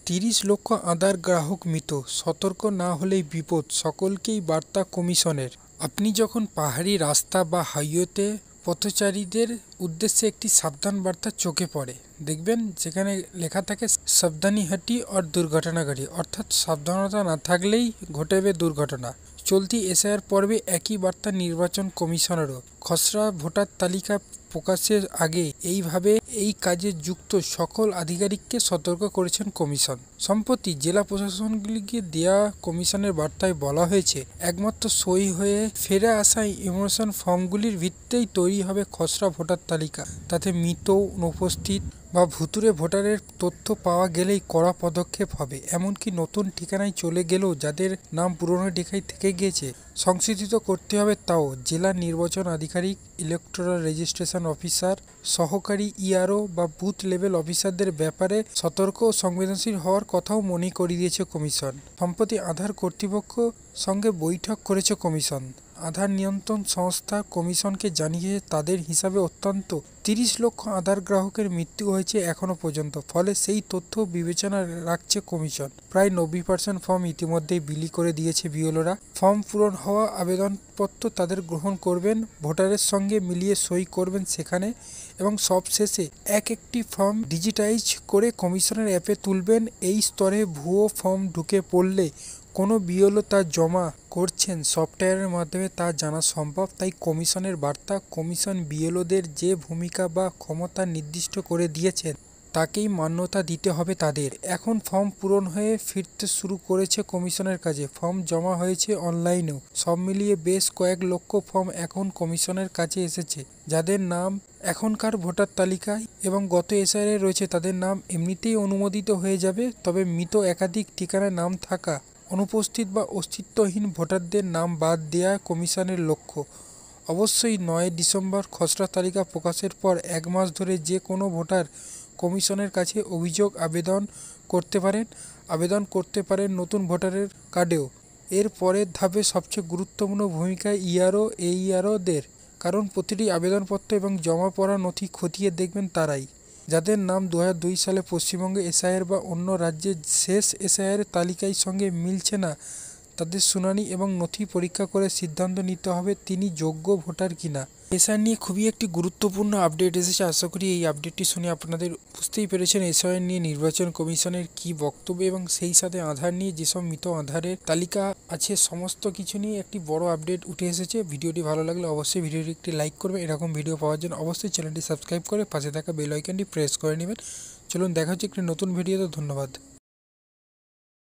৩০ লক্ষ আধার গ্রাহক মৃত, সতর্ক না হলেই বিপদ, সকলকেই বার্তা কমিশনের। আপনি যখন পাহাড়ি রাস্তা বা হাইওয়েতে পথচারীদের উদ্দেশ্যে একটি সাবধান বার্তা চোখে পড়ে, দেখবেন যেখানে লেখা থাকে সাবধানী হাঁটি আর দুর্ঘটনা ঘটে, অর্থাৎ সাবধানতা না থাকলেই ঘটবে দুর্ঘটনা। চলতি এসআইআর পর্বে একই বার্তা নির্বাচন কমিশনেরও। খসড়া ভোটার তালিকা প্রকাশের আগে এইভাবে এই কাজে যুক্ত সকল আধিকারিককে সতর্ক করেছেন কমিশন। সম্প্রতি জেলা প্রশাসনগুলিকে দেয়া কমিশনের বার্তায় বলা হয়েছে, একমাত্র সই হয়ে ফিরে আসা ইমিগ্রেশন ফর্মগুলির ভিত্তিতেই তৈরি হবে খসড়া ভোটার তালিকা। তাতে মৃত, অনুপস্থিত বা ভুতুড়ে ভোটারের তথ্য পাওয়া গেলেই কড়া পদক্ষেপ হবে। এমনকি নতুন ঠিকানায় চলে গেলেও যাদের নাম পুরনো ঠিকানায় থেকে গিয়েছে সংশোধিত করতে হবে, তাও জেলা নির্বাচন আধিকারিক, ইলেকটোরাল রেজিস্ট্রেশন অফিসার, সহকারী ইআরও বা বুথ লেভেল অফিসারদের ব্যাপারে সতর্ক ও সংবেদনশীল হওয়ার কথাও মনে করিয়ে দিয়েছে কমিশন। সম্প্রতি আধার কর্তৃপক্ষ সঙ্গে বৈঠক করেছে কমিশন। আধার নিয়ন্ত্রণ সংস্থা কমিশনকে জানিয়েছে তাদের হিসাবে অত্যন্ত ৩০ লক্ষ আধার গ্রাহকের মৃত্যু হয়েছে এখনো পর্যন্ত। ফলে সেই তথ্য বিবেচনা রাখছে কমিশন। প্রায় 90% ফর্ম ইতিমধ্যেই বিলি করে দিয়েছে বিএলওরা। ফর্ম পূরণ হওয়া আবেদনপত্র তাদের গ্রহণ করবেন, ভোটারের সঙ্গে মিলিয়ে সই করবেন সেখানে, এবং সবশেষে একটি ফর্ম ডিজিটাইজ করে কমিশনের অ্যাপে তুলবেন। এই স্তরে ভুয়ো ফর্ম ঢুকে পড়লে কোনো বিএলও তা জমা করছেন সফটওয়্যারের মাধ্যমে তা জানা সম্ভব। তাই কমিশনের বার্তা, কমিশন বিএলওদের যে ভূমিকা বা ক্ষমতা নির্দিষ্ট করে দিয়েছেন তাকেই মান্যতা দিতে হবে তাদের। এখন ফর্ম পূরণ হয়ে ফিরতে শুরু করেছে কমিশনের কাছে। ফর্ম জমা হয়েছে অনলাইনেও। সব মিলিয়ে বেশ কয়েক লক্ষ ফর্ম এখন কমিশনের কাছে এসেছে। যাদের নাম এখনকার ভোটার তালিকায় এবং গত এসআইআরে রয়েছে তাদের নাম এমনিতেই অনুমোদিত হয়ে যাবে। তবে মৃত, একাধিক ঠিকানায় নাম থাকা, অনুপস্থিত বা অস্তিত্বহীন ভোটারদের নাম বাদ দেওয়া কমিশনের লক্ষ্য। অবশ্যই ৯ ডিসেম্বর খসড়া তালিকা প্রকাশের পর ১ মাস ধরে যে কোনো ভোটার কমিশনের কাছে অভিযোগ আবেদন করতে পারেন নতুন ভোটারের কার্ডেও। এর পরের ধাপে সবচেয়ে গুরুত্বপূর্ণ ভূমিকা ইআরও, এইআরওদের। কারণ প্রতিটি আবেদনপত্র এবং জমা পড়া নথি খতিয়ে দেখবেন তারাই। যাদের নাম ২০০২ সালে পশ্চিমবঙ্গে এসআইআর বা অন্য রাজ্যের শেষ এসআইআর তালিকার সঙ্গে মিলছে না, তাদের শুনানি এবং নথি পরীক্ষা করে সিদ্ধান্ত নিতে হবে তিনি যোগ্য ভোটার কিনা। এসআইআর নিয়ে খুবই একটি গুরুত্বপূর্ণ আপডেট এসেছে। আশা করি এই আপডেটটি শুনে আপনাদের বুঝতেই পেরেছেন এসআইআর নিয়ে নির্বাচন কমিশনের কি বক্তব্য, এবং সেই সাথে আধার নিয়ে যেসব মৃত আধারের তালিকা আছে সমস্ত কিছু নিয়ে একটি বড় আপডেট উঠে এসেছে। ভিডিওটি ভালো লাগলে অবশ্যই ভিডিওটি একটি লাইক করবেন। এরকম ভিডিও পাওয়ার জন্য অবশ্যই চ্যানেলটি সাবস্ক্রাইব করে পাশে থাকা বেল আইকনটি প্রেস করে নেবেন। চলুন দেখা হচ্ছে একটি নতুন ভিডিওতে। ধন্যবাদ।